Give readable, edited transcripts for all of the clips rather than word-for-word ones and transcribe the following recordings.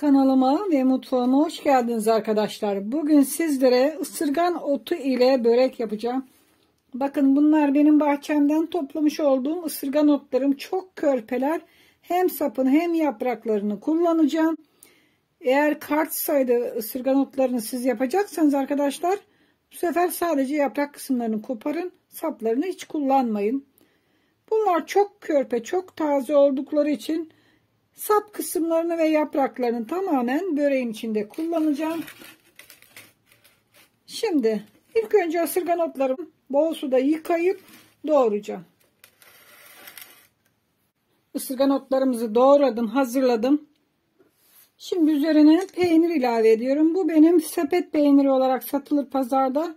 Kanalıma ve mutfağıma hoş geldiniz arkadaşlar. Bugün sizlere ısırgan otu ile börek yapacağım. Bakın bunlar benim bahçemden toplamış olduğum ısırgan otlarım. Çok körpeler. Hem sapını hem yapraklarını kullanacağım. Eğer kart sayıda ısırgan otlarını siz yapacaksanız arkadaşlar, bu sefer sadece yaprak kısımlarını koparın. Saplarını hiç kullanmayın. Bunlar çok körpe, çok taze oldukları için sap kısımlarını ve yapraklarını tamamen böreğin içinde kullanacağım. Şimdi ilk önce ısırgan otlarımı bol suda yıkayıp doğrayacağım. Isırgan otlarımızı doğradım, hazırladım. Şimdi üzerine peynir ilave ediyorum. Bu benim sepet peyniri olarak satılır pazarda.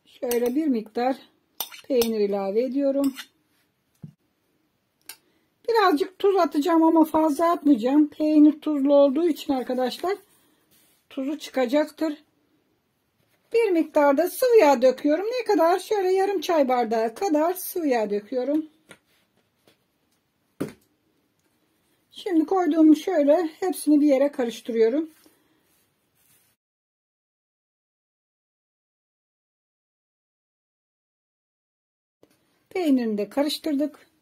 Şöyle bir miktar peynir ilave ediyorum. Birazcık tuz atacağım ama fazla atmayacağım. Peynir tuzlu olduğu için arkadaşlar tuzu çıkacaktır. Bir miktar da sıvı yağ döküyorum. Ne kadar? Şöyle yarım çay bardağı kadar sıvı yağ döküyorum. Şimdi koyduğum şöyle hepsini bir yere karıştırıyorum. Peynirini de karıştırdık.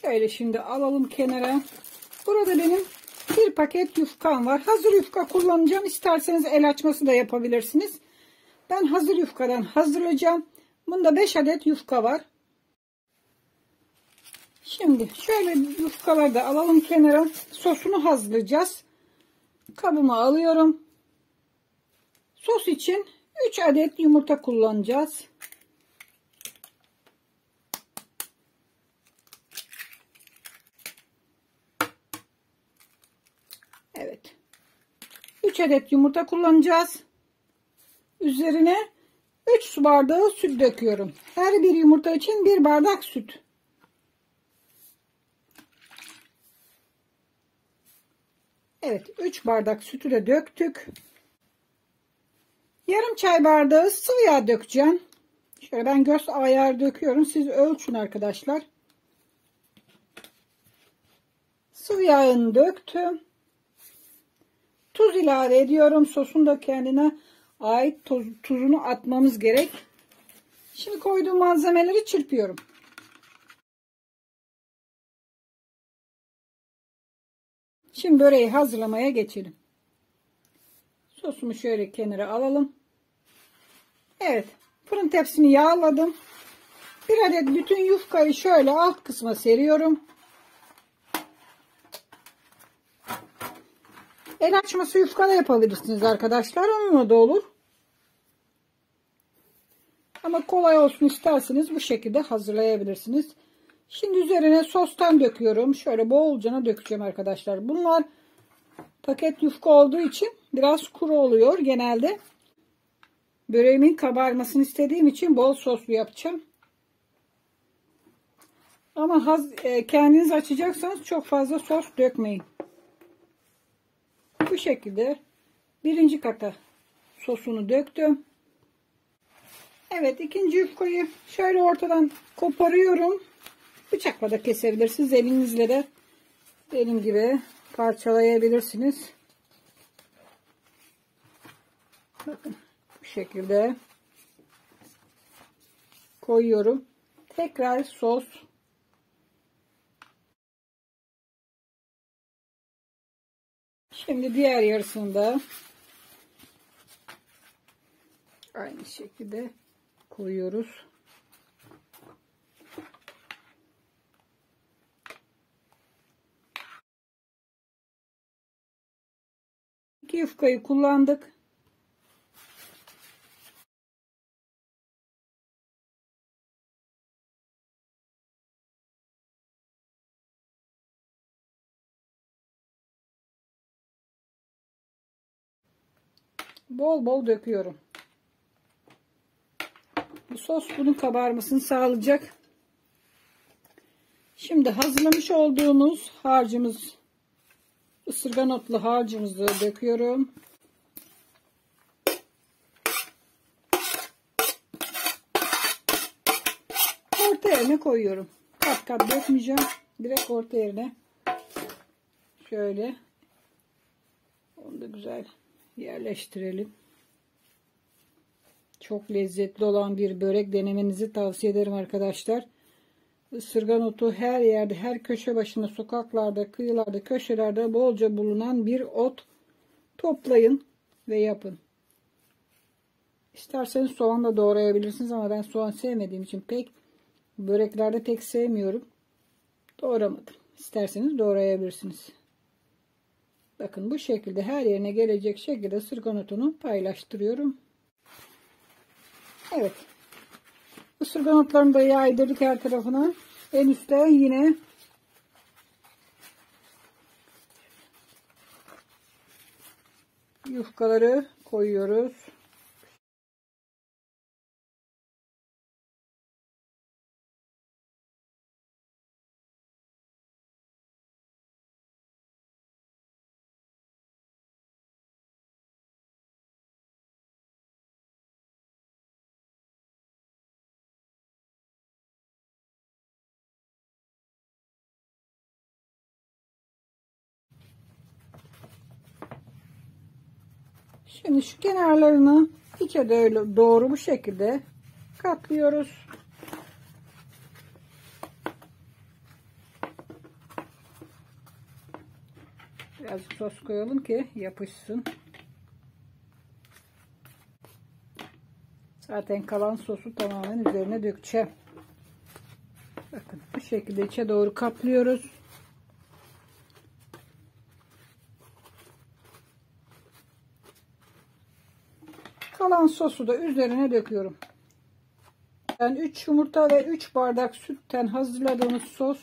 Şöyle şimdi alalım kenara. Burada benim bir paket yufkam var. Hazır yufka kullanacağım. İsterseniz el açması da yapabilirsiniz. Ben hazır yufkadan hazırlayacağım. Bunda 5 adet yufka var. Şimdi şöyle yufkaları da alalım kenara. Sosunu hazırlayacağız. Kabıma alıyorum. Sos için 3 adet yumurta kullanacağız. Evet. 3 adet yumurta kullanacağız. Üzerine 3 su bardağı süt döküyorum. Her bir yumurta için 1 bardak süt. Evet, 3 bardak sütü de döktük. Yarım çay bardağı sıvı yağ dökeceğim. Şöyle ben göz ayarı döküyorum. Siz ölçün arkadaşlar. Sıvı yağını döktüm. Tuz ilave ediyorum. Sosun da kendine ait tuzunu atmamız gerek. Şimdi koyduğum malzemeleri çırpıyorum. Şimdi böreği hazırlamaya geçelim. Sosumu şöyle kenara alalım. Evet, fırın tepsini yağladım. Bir adet bütün yufkayı şöyle alt kısma seriyorum. El açması yufka da yapabilirsiniz arkadaşlar. Onunla da olur. Ama kolay olsun isterseniz bu şekilde hazırlayabilirsiniz. Şimdi üzerine sostan döküyorum. Şöyle bolcana dökeceğim arkadaşlar. Bunlar paket yufka olduğu için biraz kuru oluyor genelde. Böreğimin kabarmasını istediğim için bol soslu yapacağım. Ama kendiniz açacaksanız çok fazla sos dökmeyin. Bu şekilde birinci kata sosunu döktüm. Evet, ikinci yufkayı şöyle ortadan koparıyorum. Bıçakla da kesebilirsiniz. Elinizle de benim gibi parçalayabilirsiniz. Bakın bu şekilde koyuyorum. Tekrar sos. Şimdi diğer yarısını da aynı şekilde koyuyoruz. İki yufkayı kullandık. Bol bol döküyorum. Bu sos bunun kabarmasını sağlayacak. Şimdi hazırlamış olduğumuz harcımız, ısırgan otlu harcımızı döküyorum. Orta yerine koyuyorum. Kat kat dökmeyeceğim. Direkt orta yerine şöyle Onu da güzel yerleştirelim. Çok lezzetli olan bir börek, denemenizi tavsiye ederim arkadaşlar. Isırgan otu her yerde, her köşe başında, sokaklarda, kıyılarda, köşelerde bolca bulunan bir ot. Toplayın ve yapın. İsterseniz soğan da doğrayabilirsiniz ama ben soğan sevmediğim için böreklerde pek sevmiyorum. Doğramadım. İsterseniz doğrayabilirsiniz. Bakın bu şekilde her yerine gelecek şekilde ısırgan otunu paylaştırıyorum. Evet. Isırgan otlarını da yaydırdık her tarafına. En üstte yine yufkaları koyuyoruz. Şimdi şu kenarlarını içe doğru bu şekilde katlıyoruz. Biraz sos koyalım ki yapışsın. Zaten kalan sosu tamamen üzerine dökeceğim. Bakın bu şekilde içe doğru katlıyoruz. Kalan sosu da üzerine döküyorum. Ben 3 yumurta ve 3 bardak sütten hazırladığımız sos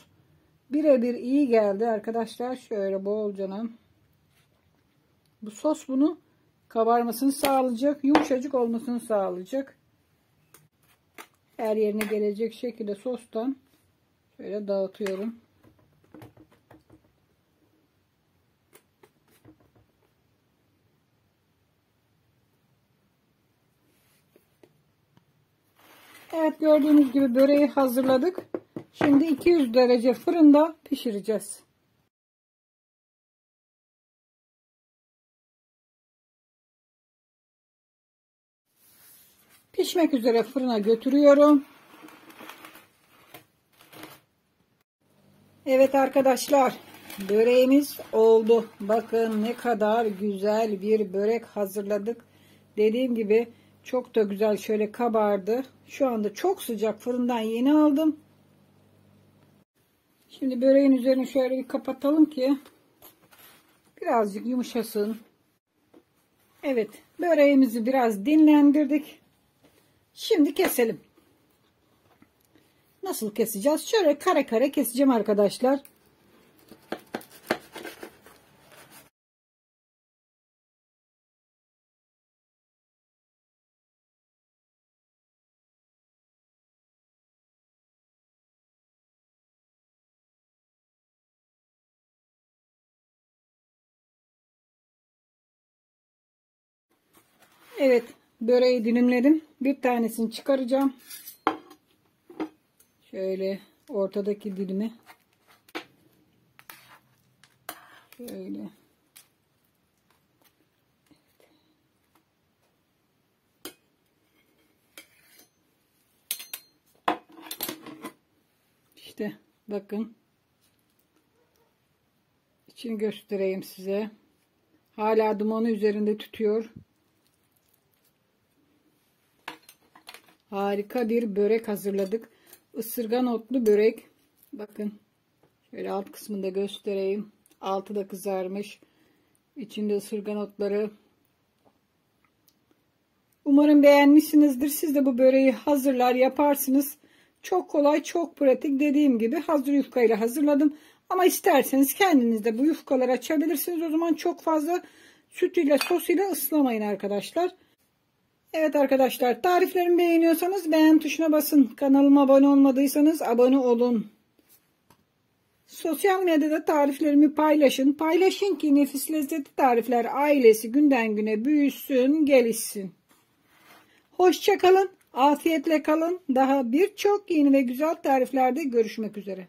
birebir iyi geldi arkadaşlar. Şöyle bolcana. Bu sos bunu kabarmasını sağlayacak, yumuşacık olmasını sağlayacak. Her yerine gelecek şekilde sostan şöyle dağıtıyorum. Evet, gördüğünüz gibi böreği hazırladık. Şimdi 200 derece fırında pişireceğiz. Pişmek üzere fırına götürüyorum. Evet arkadaşlar, böreğimiz oldu. Bakın ne kadar güzel bir börek hazırladık. Dediğim gibi çok da güzel şöyle kabardı. Şu anda çok sıcak, fırından yeni aldım. Şimdi böreğin üzerini şöyle bir kapatalım ki birazcık yumuşasın. Evet, böreğimizi biraz dinlendirdik. Şimdi keselim. Nasıl keseceğiz? Şöyle kare kare keseceğim arkadaşlar. Evet, böreği dilimledim. Bir tanesini çıkaracağım. Şöyle ortadaki dilimi şöyle. İşte bakın. İçini göstereyim size. Hala dumanı üzerinde tutuyor. Harika bir börek hazırladık. Isırgan otlu börek. Bakın. Şöyle alt kısmını da göstereyim. Altı da kızarmış. İçinde ısırgan otları. Umarım beğenmişsinizdir. Siz de bu böreği hazırlar yaparsınız. Çok kolay, çok pratik. Dediğim gibi hazır yufkayla hazırladım. Ama isterseniz kendiniz de bu yufkaları açabilirsiniz. O zaman çok fazla sütüyle, sosuyla ıslamayın arkadaşlar. Evet arkadaşlar, tariflerimi beğeniyorsanız beğen tuşuna basın. Kanalıma abone olmadıysanız abone olun. Sosyal medyada tariflerimi paylaşın. Paylaşın ki nefis lezzetli tarifler ailesi günden güne büyüsün, gelişsin. Hoşça kalın, afiyetle kalın. Daha birçok yeni ve güzel tariflerde görüşmek üzere.